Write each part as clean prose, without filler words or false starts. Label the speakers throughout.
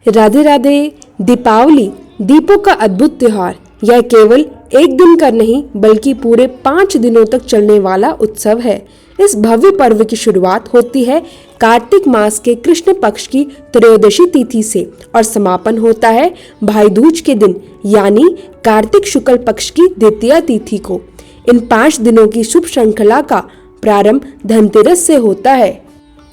Speaker 1: राधे राधे। दीपावली दीपों का अद्भुत त्योहार, यह केवल एक दिन का नहीं बल्कि पूरे 5 दिनों तक चलने वाला उत्सव है। इस भव्य पर्व की शुरुआत होती है कार्तिक मास के कृष्ण पक्ष की त्रयोदशी तिथि से और समापन होता है भाई दूज के दिन यानी कार्तिक शुक्ल पक्ष की द्वितीया तिथि को। इन 5 दिनों की शुभ श्रृंखला का प्रारंभ धनतेरस से होता है।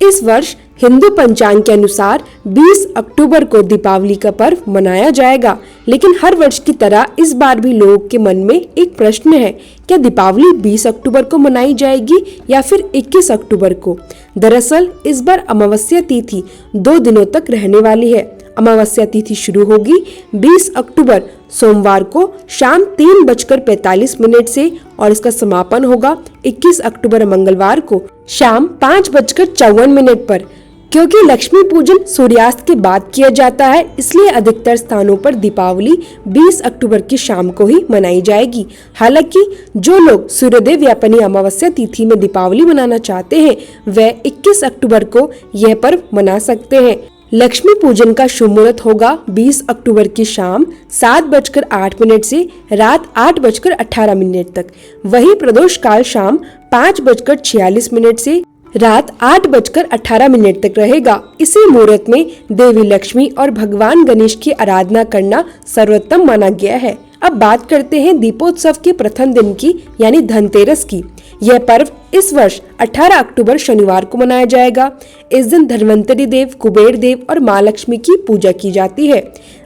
Speaker 1: इस वर्ष हिंदू पंचांग के अनुसार 20 अक्टूबर को दीपावली का पर्व मनाया जाएगा, लेकिन हर वर्ष की तरह इस बार भी लोगों के मन में एक प्रश्न है, क्या दीपावली 20 अक्टूबर को मनाई जाएगी या फिर 21 अक्टूबर को। दरअसल इस बार अमावस्या तिथि 2 दिनों तक रहने वाली है। अमावस्या तिथि शुरू होगी 20 अक्टूबर सोमवार को शाम 3:45 से और इसका समापन होगा 21 अक्टूबर मंगलवार को शाम 5:54 पर। क्योंकि लक्ष्मी पूजन सूर्यास्त के बाद किया जाता है, इसलिए अधिकतर स्थानों पर दीपावली 20 अक्टूबर की शाम को ही मनाई जाएगी। हालांकि जो लोग सूर्योदय यानी अमावस्या तिथि में दीपावली मनाना चाहते हैं, वे 21 अक्टूबर को यह पर्व मना सकते हैं। लक्ष्मी पूजन का शुभ मुहूर्त होगा 20 अक्टूबर की शाम 7:08 से रात 8:18 तक। वही प्रदोष काल शाम 5:46 से रात 8:18 तक रहेगा। इसी मुहूर्त में देवी लक्ष्मी और भगवान गणेश की आराधना करना सर्वोत्तम माना गया है। अब बात करते हैं दीपोत्सव के प्रथम दिन की यानी धनतेरस की। यह पर्व इस वर्ष 18 अक्टूबर शनिवार को मनाया जाएगा। इस दिन धन्वंतरी देव, कुबेर देव और माँ लक्ष्मी की पूजा की जाती है।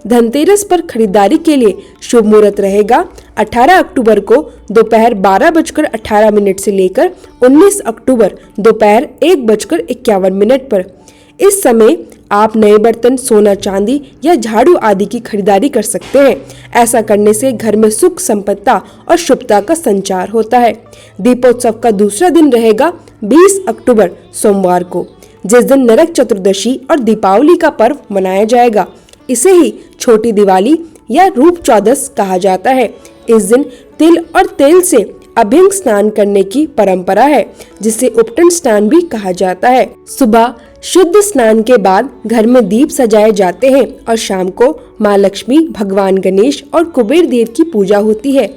Speaker 1: धनतेरस पर खरीदारी के लिए शुभ मुहूर्त रहेगा 18 अक्टूबर को दोपहर 12:18 से लेकर 19 अक्टूबर दोपहर 1:51 पर। इस समय आप नए बर्तन, सोना चांदी या झाड़ू आदि की खरीदारी कर सकते हैं। ऐसा करने से घर में सुख, संपत्ति और शुभता का संचार होता है। दीपोत्सव का दूसरा दिन रहेगा 20 अक्टूबर सोमवार को, जिस दिन नरक चतुर्दशी और दीपावली का पर्व मनाया जाएगा। इसे ही छोटी दिवाली या रूप चौदस कहा जाता है। इस दिन तिल और तेल से अभ्यंग स्नान करने की परंपरा है, जिसे उपटन स्नान भी कहा जाता है। सुबह शुद्ध स्नान के बाद घर में दीप सजाए जाते हैं और शाम को माँ लक्ष्मी, भगवान गणेश और कुबेर देव की पूजा होती है।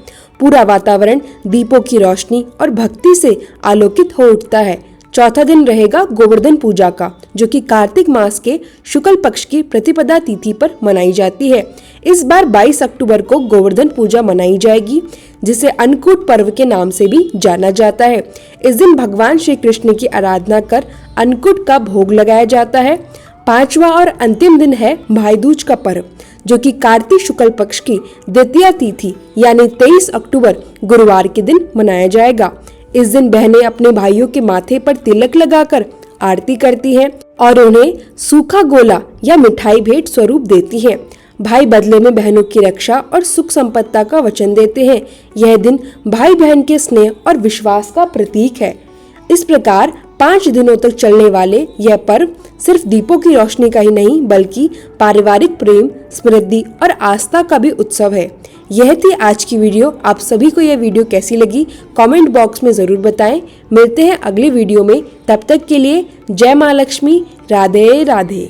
Speaker 1: पूरा वातावरण दीपों की रोशनी और भक्ति से आलोकित हो उठता है। चौथा दिन रहेगा गोवर्धन पूजा का, जो कि कार्तिक मास के शुक्ल पक्ष की प्रतिपदा तिथि पर मनाई जाती है। इस बार 22 अक्टूबर को गोवर्धन पूजा मनाई जाएगी, जिसे अन्नकूट पर्व के नाम से भी जाना जाता है। इस दिन भगवान श्री कृष्ण की आराधना कर अन्नकूट का भोग लगाया जाता है। 5वां और अंतिम दिन है भाई दूज का पर्व, जो कि कार्तिक शुक्ल पक्ष की द्वितीया तिथि यानी 23 अक्टूबर गुरुवार के दिन मनाया जाएगा। इस दिन बहनें अपने भाइयों के माथे पर तिलक लगाकर आरती करती हैं और उन्हें सूखा गोला या मिठाई भेंट स्वरूप देती हैं। भाई बदले में बहनों की रक्षा और सुख संपत्ति का वचन देते हैं। यह दिन भाई बहन के स्नेह और विश्वास का प्रतीक है। इस प्रकार 5 दिनों तक चलने वाले यह पर्व सिर्फ दीपों की रोशनी का ही नहीं बल्कि पारिवारिक प्रेम, समृद्धि और आस्था का भी उत्सव है। यह थी आज की वीडियो। आप सभी को यह वीडियो कैसी लगी कमेंट बॉक्स में जरूर बताएं। मिलते हैं अगले वीडियो में, तब तक के लिए जय माँ लक्ष्मी। राधे राधे।